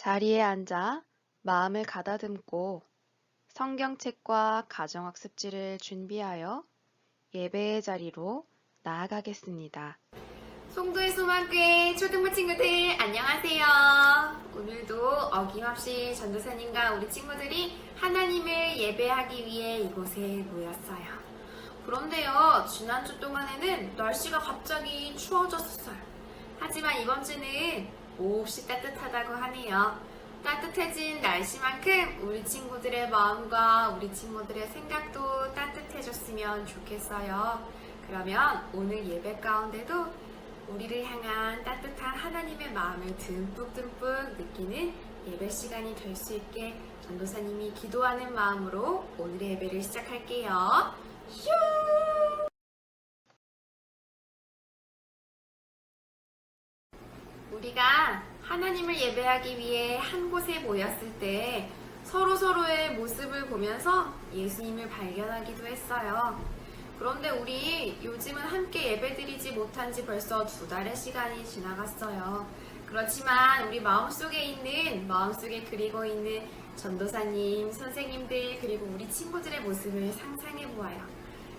자리에 앉아 마음을 가다듬고 성경책과 가정학습지를 준비하여 예배의 자리로 나아가겠습니다. 송도의 소망교회 초등부 친구들 안녕하세요. 오늘도 어김없이 전도사님과 우리 친구들이 하나님을 예배하기 위해 이곳에 모였어요. 그런데요, 지난주 동안에는 날씨가 갑자기 추워졌어요. 하지만 이번 주는 몹시 따뜻하다고 하네요. 따뜻해진 날씨만큼 우리 친구들의 마음과 우리 친구들의 생각도 따뜻해졌으면 좋겠어요. 그러면 오늘 예배 가운데도 우리를 향한 따뜻한 하나님의 마음을 듬뿍듬뿍 느끼는 예배 시간이 될 수 있게 전도사님이 기도하는 마음으로 오늘의 예배를 시작할게요. 슈! 우리가 하나님을 예배하기 위해 한 곳에 모였을 때 서로서로의 모습을 보면서 예수님을 발견하기도 했어요. 그런데 우리 요즘은 함께 예배드리지 못한 지 벌써 2달의 시간이 지나갔어요. 그렇지만 우리 마음속에 그리고 있는 전도사님, 선생님들, 그리고 우리 친구들의 모습을 상상해 보아요.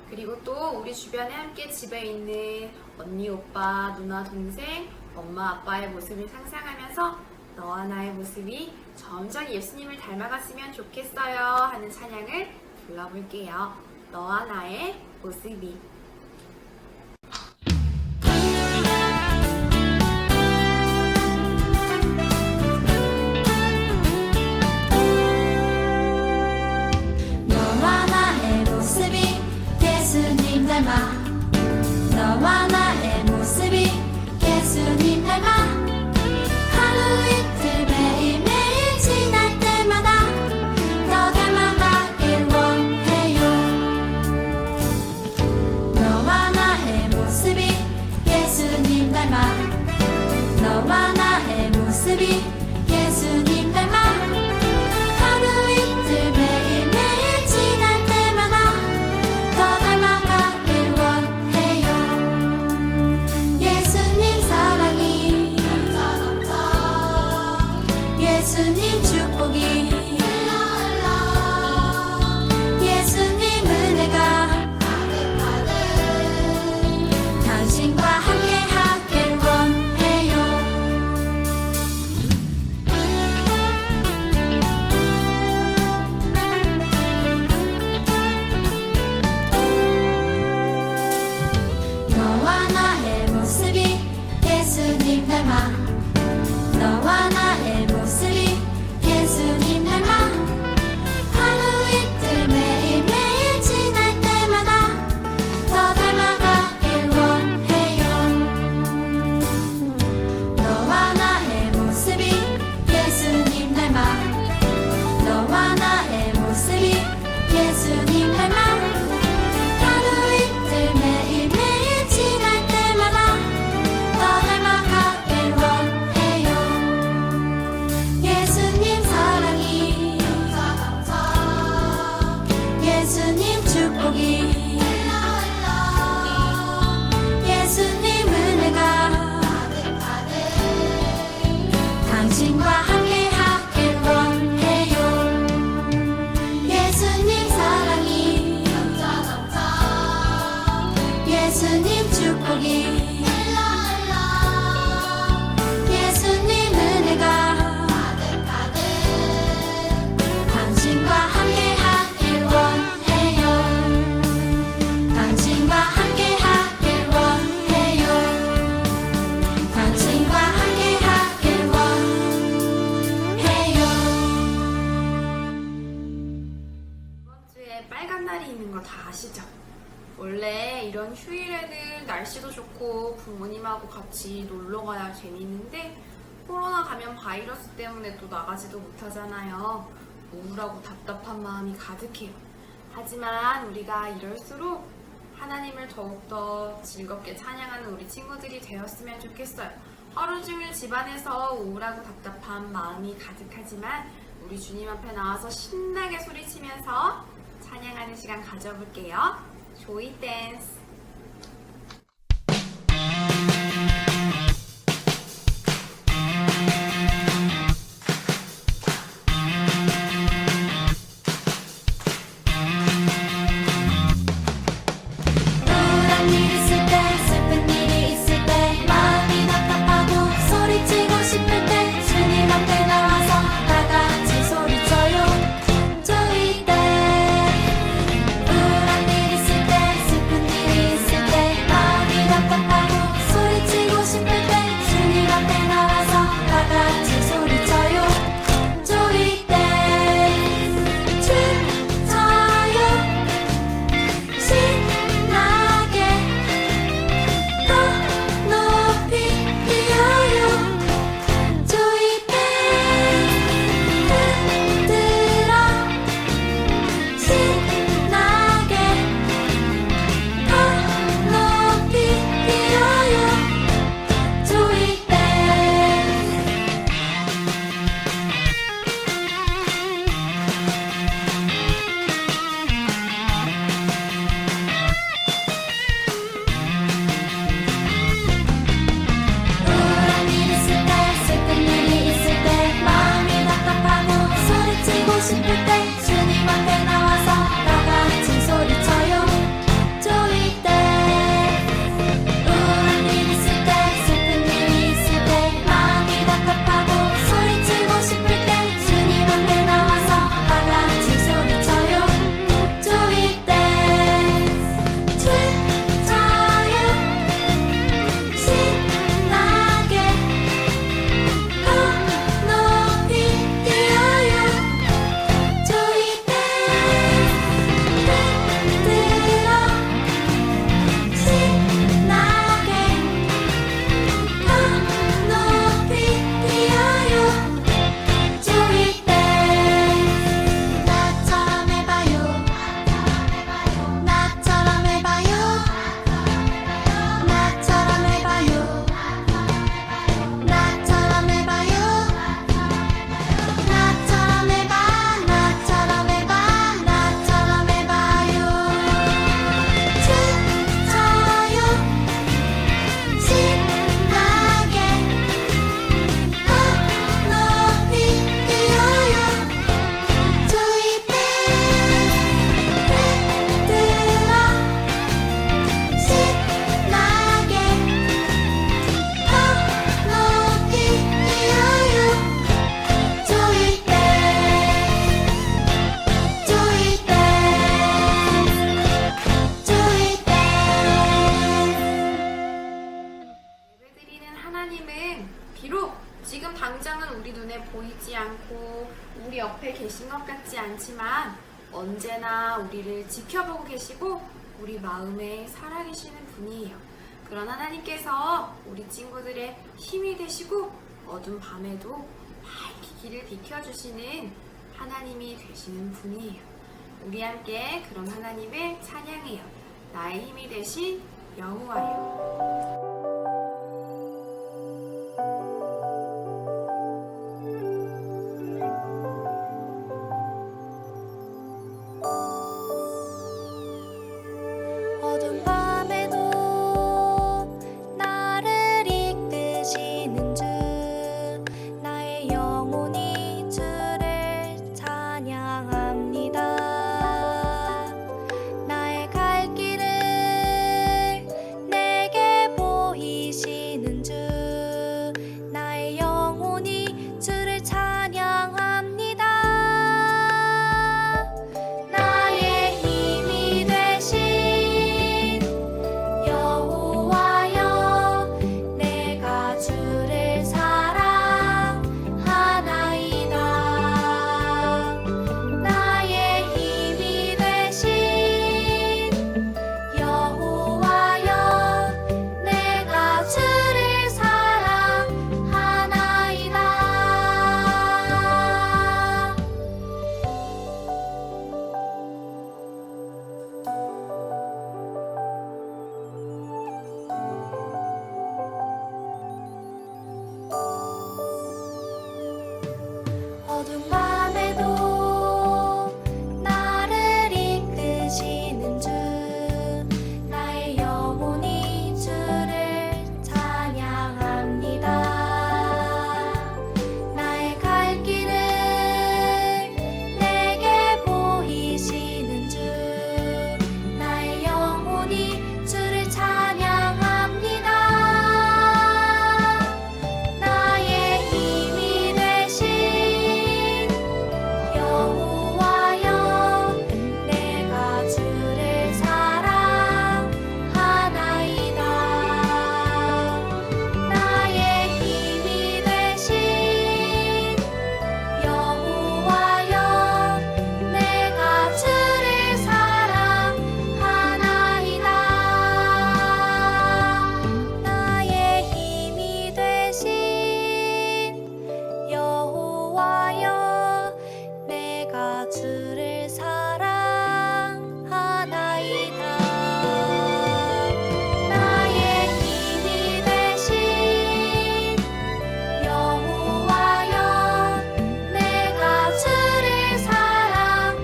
그리고 또 우리 주변에 함께 집에 있는 언니, 오빠, 누나, 동생, 엄마, 아빠의 모습을 상상하면서 너와 나의 모습이 점점 예수님을 닮아갔으면 좋겠어요 하는 찬양을 불러볼게요. 너와 나의 모습이. 너와 나의 모습이 예수님 닮아. 너와 나의 모습이 예수님 닮아. 하루 이틀 매일매일 지날 때마다 더 닮아가길 원해요. 너와 나의 모습이 예수님 닮아. 너와 나의 모습이 예수님 닮아. 하루 이틀 매일매일 지날 때마다 더 닮아가길 원해요. 예수님 사랑이 예수님 축복이 예수님 은혜가 당신과 함께 하길 원해요. 너와 나의 모습이 예수님 닮아. 너와 나의 모습이 예수님 닮아. 하루 이틀 매일매일 지날 때마다 더 닮아가길 원해요. 너와 나의 모습이 예수님 닮아. 너와 나의 모습이 예수님 닮아. 하루 이틀 매일매일 지날 때마다 더 닮아가길 원해요. 예수님 사랑이 예수님 축복이 예수님 은혜가 당신과 함께 하길 원해요. 예수님 사랑이 예수님 축복이 예수님 은혜가 당신과 함께 하길 원해요. 당신과 함께 하길 원해요. 당신과 함께 하길 원해요. 이번 주에 빨간 날이 있는 거 다 아시죠? 원래 이런 휴일에는 날씨도 좋고 부모님하고 같이 놀러 가야 재밌는데 코로나 감염 바이러스 때문에 또 나가지도 못하잖아요. 우울하고 답답한 마음이 가득해요. 하지만 우리가 이럴수록 하나님을 더욱더 즐겁게 찬양하는 우리 친구들이 되었으면 좋겠어요. 하루 종일 집안에서 우울하고 답답한 마음이 가득하지만 우리 주님 앞에 나와서 신나게 소리치면서 찬양하는 시간 가져볼게요. 조이 댄스. 보이지 않고 우리 옆에 계신 것 같지 않지만 언제나 우리를 지켜보고 계시고 우리 마음에 살아계시는 분이에요. 그런 하나님께서 우리 친구들의 힘이 되시고 어두운 밤에도 밝게 길을 비켜주시는 하나님이 되시는 분이에요. 우리 함께 그런 하나님을 찬양해요. 나의 힘이 되신 여호와여. 어두운 밤에도 나를 이끄시는 주 나의 영혼이 주를 찬양합니다. 나의 갈 길을 내게 보이시는 주 나의 영혼이 주를 찬양합니다. 나의 힘이 되신 여호와여 내가 주를 사랑하나이다. 나의 힘이 되신 여호와여 내가 주를 사랑하나이다. 어두운 밤에도 나를 이끄시는 주 나의 영혼이 주를 찬양합니다. 나의 갈 길을 내게 보이시는 주 나의 영혼이 주를 찬양합니다. 나의 힘이 되신 여호와여 내가 주를 사랑하나이다. 나의 힘이 되신 여호와여 내가 주를 사랑하나이다. 나의 힘이 되신 여호와여 내가 주를 사랑하나이다. 나의 힘이 되신 여호와여 내가 주를 사랑하나이다.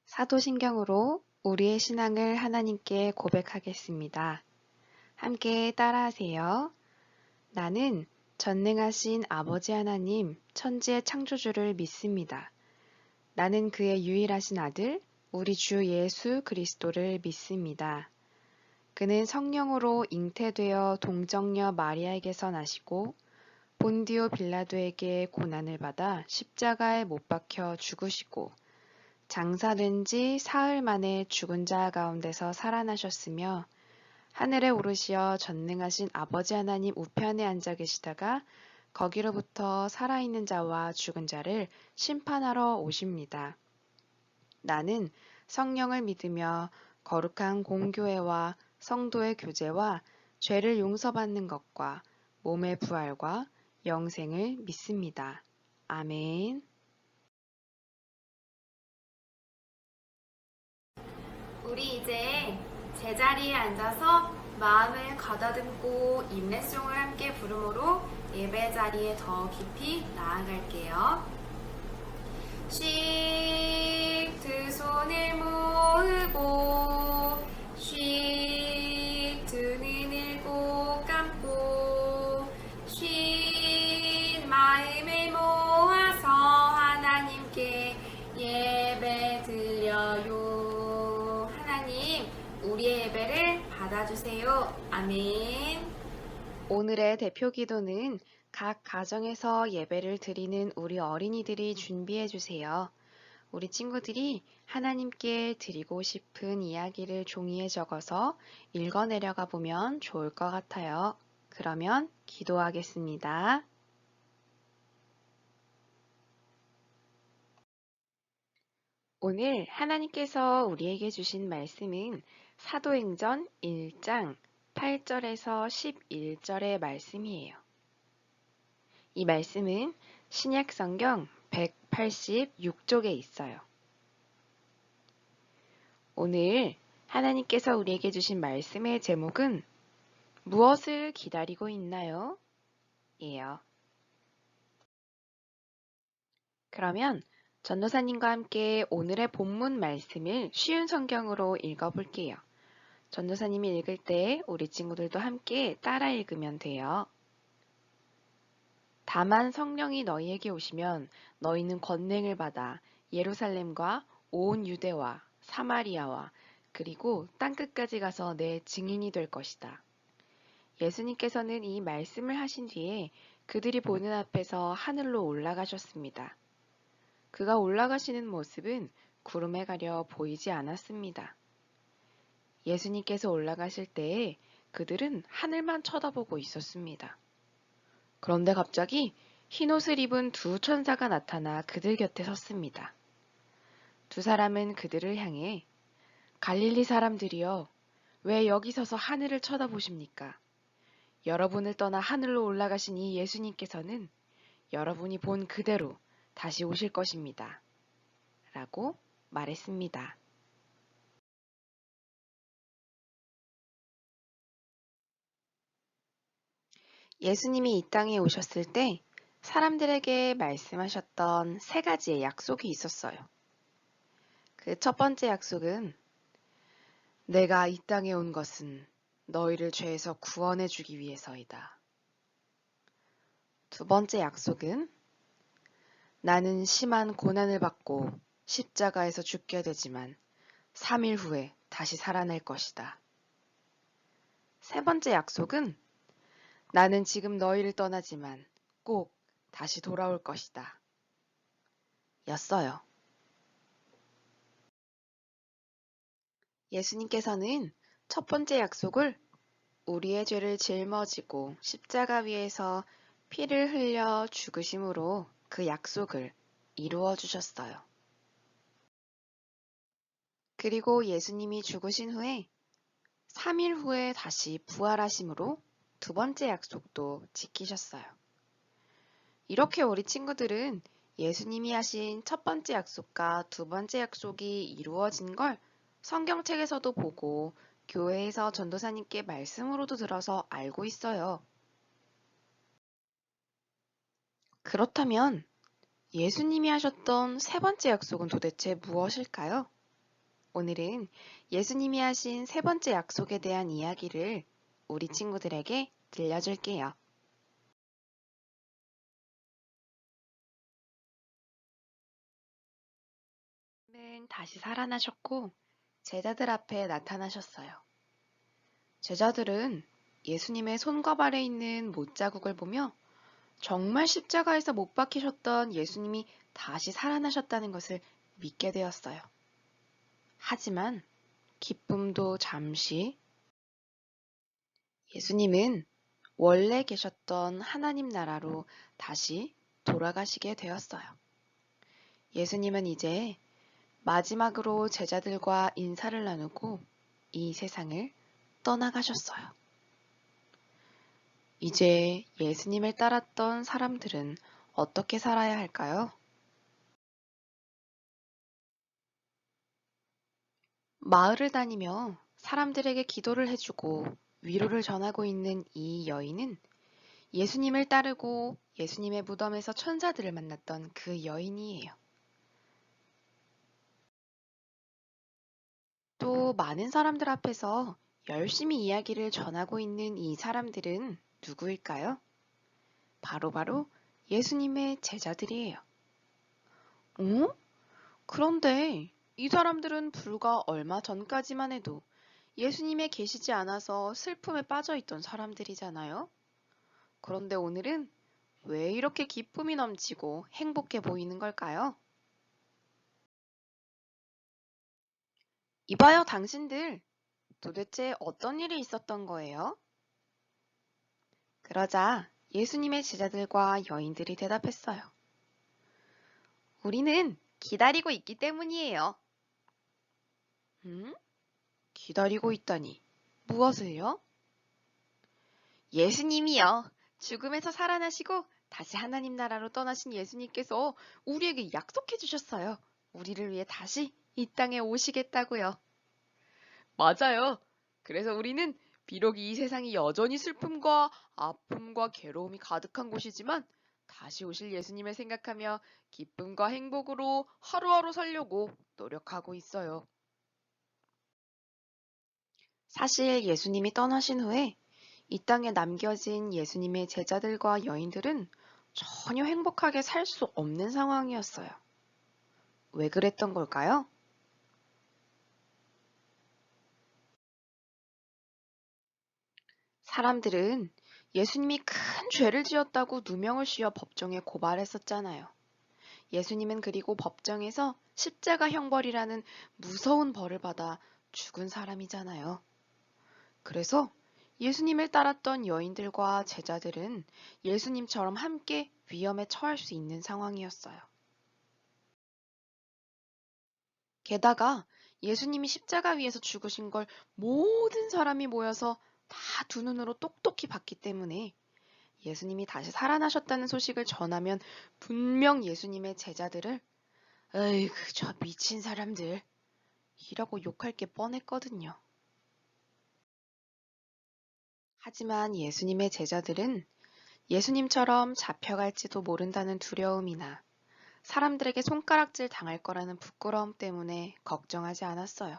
사도신경으로 우리의 신앙을 하나님께 고백하겠습니다. 함께 따라하세요. 나는 전능하신 아버지 하나님, 천지의 창조주를 믿습니다. 나는 그의 유일하신 아들, 우리 주 예수 그리스도를 믿습니다. 그는 성령으로 잉태되어 동정녀 마리아에게서 나시고 본디오 빌라도에게 고난을 받아 십자가에 못 박혀 죽으시고 장사된 지 사흘 만에 죽은 자 가운데서 살아나셨으며 하늘에 오르시어 전능하신 아버지 하나님 우편에 앉아 계시다가 거기로부터 살아있는 자와 죽은 자를 심판하러 오십니다. 나는 성령을 믿으며 거룩한 공교회와 성도의 교제와 죄를 용서받는 것과 몸의 부활과 영생을 믿습니다. 아멘. 우리 이제 제자리에 앉아서 마음을 가다듬고 인내송을 함께 부르므로 예배 자리에 더 깊이 나아갈게요. 씩 두 손을 모으고 씩 두 눈을 꼭 감고 씩 마음을 모아서 하나님께 예배 드려요. 하나님, 우리의 예배를 받아주세요. 아멘. 오늘의 대표 기도는 각 가정에서 예배를 드리는 우리 어린이들이 준비해 주세요. 우리 친구들이 하나님께 드리고 싶은 이야기를 종이에 적어서 읽어 내려가 보면 좋을 것 같아요. 그러면 기도하겠습니다. 오늘 하나님께서 우리에게 주신 말씀은 사도행전 1장 8절에서 11절의 말씀이에요. 이 말씀은 신약 성경 186쪽에 있어요. 오늘 하나님께서 우리에게 주신 말씀의 제목은 무엇을 기다리고 있나요? 예요. 그러면 전도사님과 함께 오늘의 본문 말씀을 쉬운 성경으로 읽어볼게요. 전도사님이 읽을 때 우리 친구들도 함께 따라 읽으면 돼요. 다만 성령이 너희에게 오시면 너희는 권능을 받아 예루살렘과 온 유대와 사마리아와 그리고 땅끝까지 가서 내 증인이 될 것이다. 예수님께서는 이 말씀을 하신 뒤에 그들이 보는 앞에서 하늘로 올라가셨습니다. 그가 올라가시는 모습은 구름에 가려 보이지 않았습니다. 예수님께서 올라가실 때에 그들은 하늘만 쳐다보고 있었습니다. 그런데 갑자기 흰옷을 입은 두 천사가 나타나 그들 곁에 섰습니다. 두 사람은 그들을 향해 갈릴리 사람들이여, 왜 여기 서서 하늘을 쳐다보십니까? 여러분을 떠나 하늘로 올라가신 이 예수님께서는 여러분이 본 그대로 다시 오실 것입니다. 라고 말했습니다. 예수님이 이 땅에 오셨을 때 사람들에게 말씀하셨던 세 가지의 약속이 있었어요. 그 첫 번째 약속은 내가 이 땅에 온 것은 너희를 죄에서 구원해 주기 위해서이다. 두 번째 약속은 나는 심한 고난을 받고 십자가에서 죽게 되지만 3일 후에 다시 살아날 것이다. 세 번째 약속은 나는 지금 너희를 떠나지만 꼭 다시 돌아올 것이다. 였어요. 예수님께서는 첫 번째 약속을 우리의 죄를 짊어지고 십자가 위에서 피를 흘려 죽으심으로 그 약속을 이루어 주셨어요. 그리고 예수님이 죽으신 후에 3일 후에 다시 부활하심으로 두 번째 약속도 지키셨어요. 이렇게 우리 친구들은 예수님이 하신 첫 번째 약속과 두 번째 약속이 이루어진 걸 성경책에서도 보고 교회에서 전도사님께 말씀으로도 들어서 알고 있어요. 그렇다면 예수님이 하셨던 세 번째 약속은 도대체 무엇일까요? 오늘은 예수님이 하신 세 번째 약속에 대한 이야기를 우리 친구들에게 들려줄게요. 예수님은 다시 살아나셨고 제자들 앞에 나타나셨어요. 제자들은 예수님의 손과 발에 있는 못자국을 보며 정말 십자가에서 못 박히셨던 예수님이 다시 살아나셨다는 것을 믿게 되었어요. 하지만 기쁨도 잠시 예수님은 원래 계셨던 하나님 나라로 다시 돌아가시게 되었어요. 예수님은 이제 마지막으로 제자들과 인사를 나누고 이 세상을 떠나가셨어요. 이제 예수님을 따랐던 사람들은 어떻게 살아야 할까요? 마을을 다니며 사람들에게 기도를 해주고 위로를 전하고 있는 이 여인은 예수님을 따르고 예수님의 무덤에서 천사들을 만났던 그 여인이에요. 또 많은 사람들 앞에서 열심히 이야기를 전하고 있는 이 사람들은 누구일까요? 바로 예수님의 제자들이에요. 그런데 이 사람들은 불과 얼마 전까지만 해도 예수님의 계시지 않아서 슬픔에 빠져 있던 사람들이잖아요. 그런데 오늘은 왜 이렇게 기쁨이 넘치고 행복해 보이는 걸까요? 이봐요, 당신들. 도대체 어떤 일이 있었던 거예요? 그러자 예수님의 제자들과 여인들이 대답했어요. 우리는 기다리고 있기 때문이에요. 기다리고 있다니. 무엇을요? 예수님이요. 죽음에서 살아나시고 다시 하나님 나라로 떠나신 예수님께서 우리에게 약속해 주셨어요. 우리를 위해 다시 이 땅에 오시겠다고요. 맞아요. 그래서 우리는 비록 이 세상이 여전히 슬픔과 아픔과 괴로움이 가득한 곳이지만 다시 오실 예수님을 생각하며 기쁨과 행복으로 하루하루 살려고 노력하고 있어요. 사실 예수님이 떠나신 후에 이 땅에 남겨진 예수님의 제자들과 여인들은 전혀 행복하게 살 수 없는 상황이었어요. 왜 그랬던 걸까요? 사람들은 예수님이 큰 죄를 지었다고 누명을 씌워 법정에 고발했었잖아요. 예수님은 그리고 법정에서 십자가 형벌이라는 무서운 벌을 받아 죽은 사람이잖아요. 그래서 예수님을 따랐던 여인들과 제자들은 예수님처럼 함께 위험에 처할 수 있는 상황이었어요. 게다가 예수님이 십자가 위에서 죽으신 걸 모든 사람이 모여서 다 두 눈으로 똑똑히 봤기 때문에 예수님이 다시 살아나셨다는 소식을 전하면 분명 예수님의 제자들을 에이그 저 미친 사람들 이라고 욕할 게 뻔했거든요. 하지만 예수님의 제자들은 예수님처럼 잡혀갈지도 모른다는 두려움이나 사람들에게 손가락질 당할 거라는 부끄러움 때문에 걱정하지 않았어요.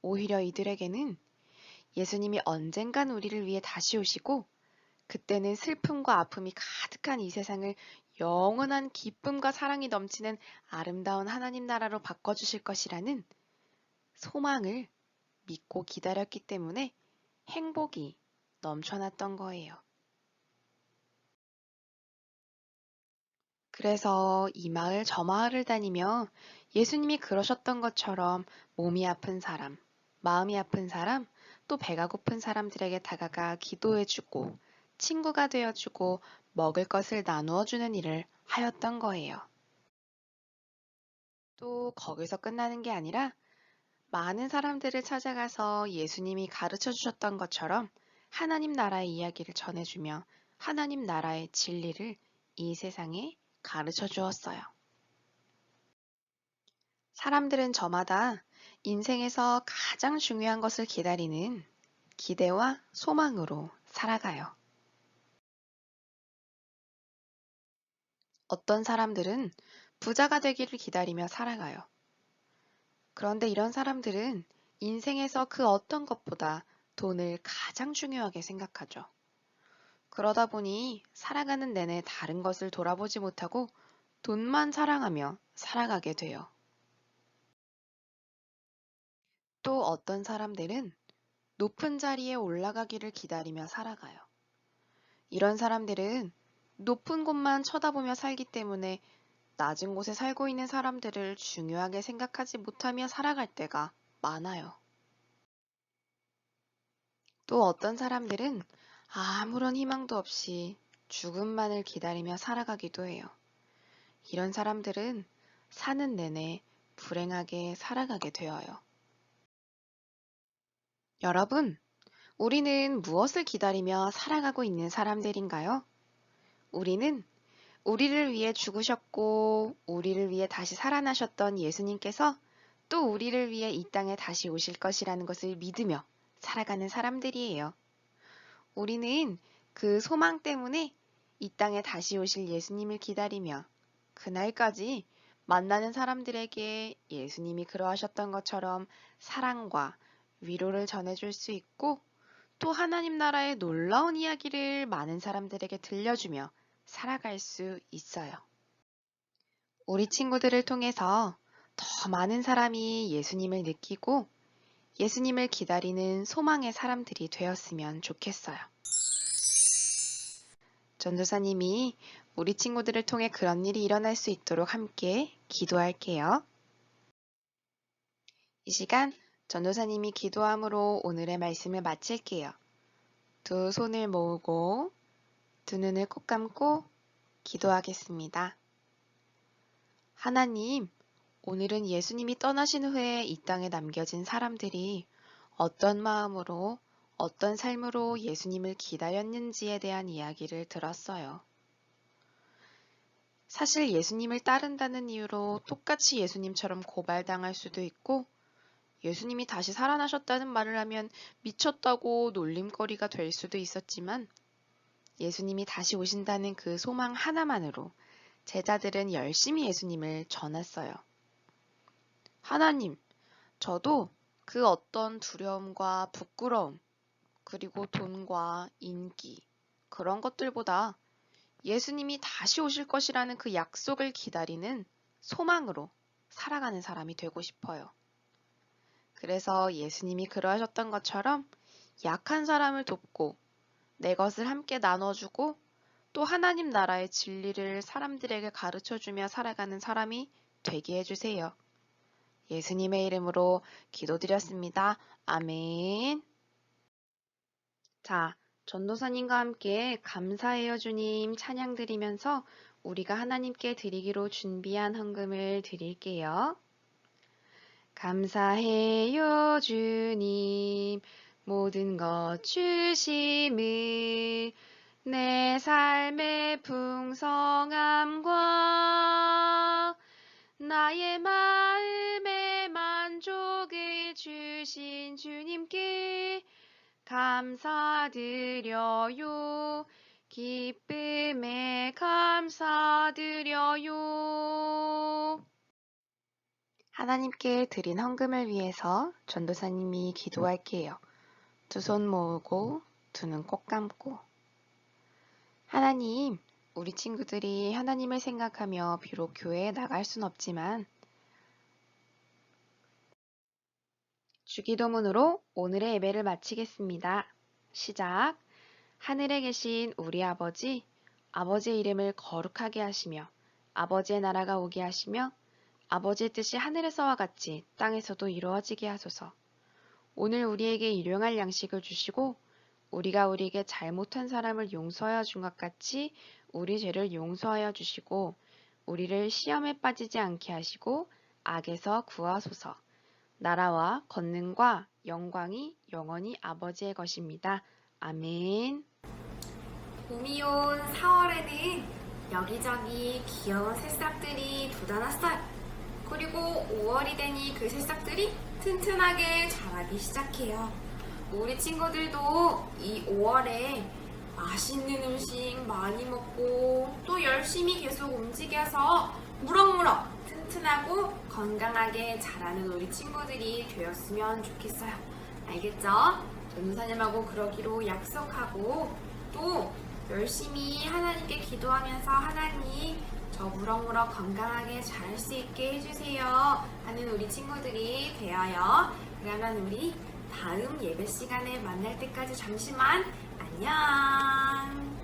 오히려 이들에게는 예수님이 언젠간 우리를 위해 다시 오시고 그때는 슬픔과 아픔이 가득한 이 세상을 영원한 기쁨과 사랑이 넘치는 아름다운 하나님 나라로 바꿔주실 것이라는 소망을 믿고 기다렸기 때문에 행복이 넘쳐났던 거예요. 그래서 이 마을 저 마을을 다니며 예수님이 그러셨던 것처럼 몸이 아픈 사람, 마음이 아픈 사람, 또 배가 고픈 사람들에게 다가가 기도해주고 친구가 되어주고 먹을 것을 나누어 주는 일을 하였던 거예요. 또 거기서 끝나는 게 아니라 많은 사람들을 찾아가서 예수님이 가르쳐 주셨던 것처럼 하나님 나라의 이야기를 전해주며 하나님 나라의 진리를 이 세상에 가르쳐 주었어요. 사람들은 저마다 인생에서 가장 중요한 것을 기다리는 기대와 소망으로 살아가요. 어떤 사람들은 부자가 되기를 기다리며 살아가요. 그런데 이런 사람들은 인생에서 그 어떤 것보다 돈을 가장 중요하게 생각하죠. 그러다 보니 살아가는 내내 다른 것을 돌아보지 못하고 돈만 사랑하며 살아가게 돼요. 또 어떤 사람들은 높은 자리에 올라가기를 기다리며 살아가요. 이런 사람들은 높은 곳만 쳐다보며 살기 때문에 낮은 곳에 살고 있는 사람들을 중요하게 생각하지 못하며 살아갈 때가 많아요. 또 어떤 사람들은 아무런 희망도 없이 죽음만을 기다리며 살아가기도 해요. 이런 사람들은 사는 내내 불행하게 살아가게 되어요. 여러분, 우리는 무엇을 기다리며 살아가고 있는 사람들인가요? 우리는 우리를 위해 죽으셨고, 우리를 위해 다시 살아나셨던 예수님께서 또 우리를 위해 이 땅에 다시 오실 것이라는 것을 믿으며 살아가는 사람들이에요. 우리는 그 소망 때문에 이 땅에 다시 오실 예수님을 기다리며 그날까지 만나는 사람들에게 예수님이 그러하셨던 것처럼 사랑과 위로를 전해줄 수 있고 또 하나님 나라의 놀라운 이야기를 많은 사람들에게 들려주며 살아갈 수 있어요. 우리 친구들을 통해서 더 많은 사람이 예수님을 느끼고 예수님을 기다리는 소망의 사람들이 되었으면 좋겠어요. 전도사님이 우리 친구들을 통해 그런 일이 일어날 수 있도록 함께 기도할게요. 이 시간 전도사님이 기도함으로 오늘의 말씀을 마칠게요. 두 손을 모으고 두 눈을 꼭 감고 기도하겠습니다. 하나님, 오늘은 예수님이 떠나신 후에 이 땅에 남겨진 사람들이 어떤 마음으로, 어떤 삶으로 예수님을 기다렸는지에 대한 이야기를 들었어요. 사실 예수님을 따른다는 이유로 똑같이 예수님처럼 고발당할 수도 있고, 예수님이 다시 살아나셨다는 말을 하면 미쳤다고 놀림거리가 될 수도 있었지만, 예수님이 다시 오신다는 그 소망 하나만으로 제자들은 열심히 예수님을 전했어요. 하나님, 저도 그 어떤 두려움과 부끄러움, 그리고 돈과 인기, 그런 것들보다 예수님이 다시 오실 것이라는 그 약속을 기다리는 소망으로 살아가는 사람이 되고 싶어요. 그래서 예수님이 그러하셨던 것처럼 약한 사람을 돕고 내 것을 함께 나눠주고 또 하나님 나라의 진리를 사람들에게 가르쳐주며 살아가는 사람이 되게 해주세요. 예수님의 이름으로 기도드렸습니다. 아멘. 자, 전도사님과 함께 감사해요 주님 찬양 드리면서 우리가 하나님께 드리기로 준비한 헌금을 드릴게요. 감사해요 주님 모든 것 주심을 내 삶의 풍성함과 나의 마음의 만족을 주신 주님께 감사드려요. 기쁨에 감사드려요. 하나님께 드린 헌금을 위해서 전도사님이 기도할게요. 두 손 모으고 두 눈 꼭 감고. 하나님, 우리 친구들이 하나님을 생각하며 비록 교회에 나갈 순 없지만 주기도문으로 오늘의 예배를 마치겠습니다. 시작. 하늘에 계신 우리 아버지, 아버지의 이름을 거룩하게 하시며 아버지의 나라가 오게 하시며 아버지의 뜻이 하늘에서와 같이 땅에서도 이루어지게 하소서. 오늘 우리에게 일용할 양식을 주시고 우리가 우리에게 잘못한 사람을 용서하여 준 것 같이 우리 죄를 용서하여 주시고 우리를 시험에 빠지지 않게 하시고 악에서 구하소서. 나라와 권능과 영광이 영원히 아버지의 것입니다. 아멘. 봄이 온 4월에는 여기저기 귀여운 새싹들이 돋아났어요. 그리고 5월이 되니 그 새싹들이 튼튼하게 자라기 시작해요. 우리 친구들도 이 5월에 맛있는 음식 많이 먹고 또 열심히 계속 움직여서 무럭무럭 튼튼하고 건강하게 자라는 우리 친구들이 되었으면 좋겠어요. 알겠죠? 전도사님하고 그러기로 약속하고 또 열심히 하나님께 기도하면서 하나님 저 무럭무럭 건강하게 자랄 수 있게 해주세요 하는 우리 친구들이 되어요. 그러면 우리 다음 예배 시간에 만날 때까지 잠시만 안녕.